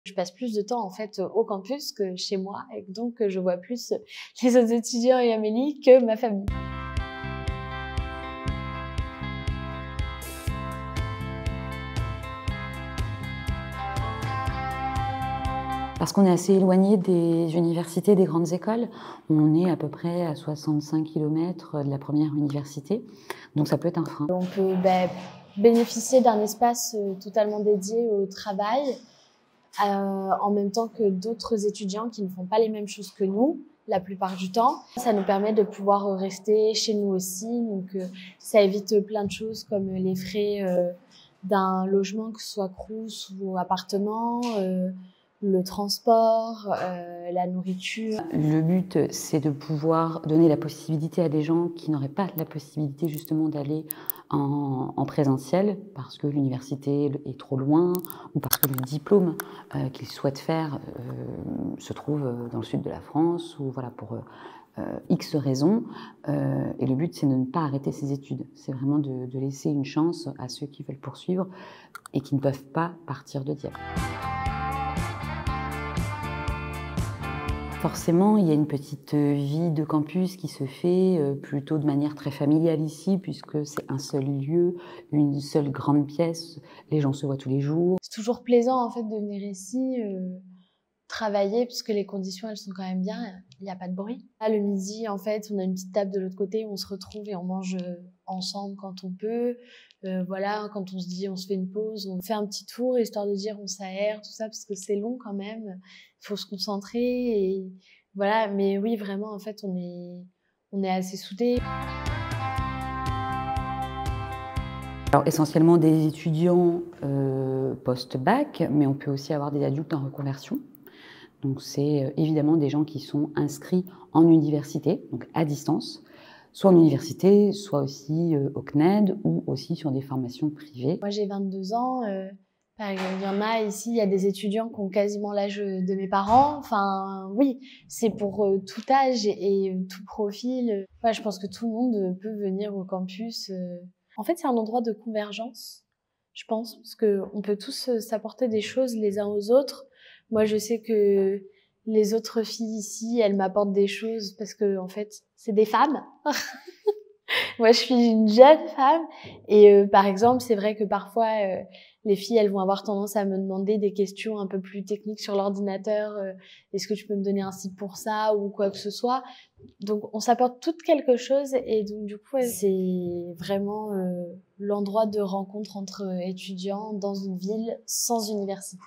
Je passe plus de temps en fait au campus que chez moi et donc je vois plus les autres étudiants et Amélie que ma famille. Parce qu'on est assez éloigné des universités, des grandes écoles. On est à peu près à 65 km de la première université, donc ça peut être un frein. On peut bénéficier d'un espace totalement dédié au travail, en même temps que d'autres étudiants qui ne font pas les mêmes choses que nous, la plupart du temps. Ça nous permet de pouvoir rester chez nous aussi, donc ça évite plein de choses comme les frais d'un logement, que ce soit crous ou appartement, le transport, la nourriture. Le but, c'est de pouvoir donner la possibilité à des gens qui n'auraient pas la possibilité justement d'aller en présentiel parce que l'université est trop loin ou parce que le diplôme qu'ils souhaitent faire se trouve dans le sud de la France ou voilà pour X raisons. Et le but, c'est de ne pas arrêter ses études. C'est vraiment de laisser une chance à ceux qui veulent poursuivre et qui ne peuvent pas partir de Dieppe. Forcément, il y a une petite vie de campus qui se fait plutôt de manière très familiale ici, puisque c'est un seul lieu, une seule grande pièce, les gens se voient tous les jours. C'est toujours plaisant en fait de venir ici, travailler, puisque les conditions elles sont quand même bien, il n'y a pas de bruit. Là, le midi, en fait, on a une petite table de l'autre côté où on se retrouve et on mange ensemble quand on peut. Voilà, quand on se dit on se fait une pause, on fait un petit tour histoire de dire on s'aère, tout ça, parce que c'est long quand même. Il faut se concentrer et voilà. Mais oui, vraiment, en fait, on est assez soudés. Alors essentiellement des étudiants post-bac, mais on peut aussi avoir des adultes en reconversion. Donc c'est évidemment des gens qui sont inscrits en université, donc à distance, soit en université, soit aussi au CNED ou aussi sur des formations privées. Moi j'ai 22 ans, par exemple, il y en a ici, il y a des étudiants qui ont quasiment l'âge de mes parents. Enfin oui, c'est pour tout âge et tout profil. Ouais, je pense que tout le monde peut venir au campus. En fait, c'est un endroit de convergence, je pense, parce qu'on peut tous s'apporter des choses les uns aux autres. Moi, je sais que les autres filles ici, elles m'apportent des choses parce que, en fait, c'est des femmes. Moi, je suis une jeune femme et par exemple, c'est vrai que parfois, les filles, elles vont avoir tendance à me demander des questions un peu plus techniques sur l'ordinateur. Est-ce que tu peux me donner un site pour ça ou quoi que ce soit? Donc, on s'apporte toutes quelque chose et donc, du coup, c'est vraiment l'endroit de rencontre entre étudiants dans une ville sans université.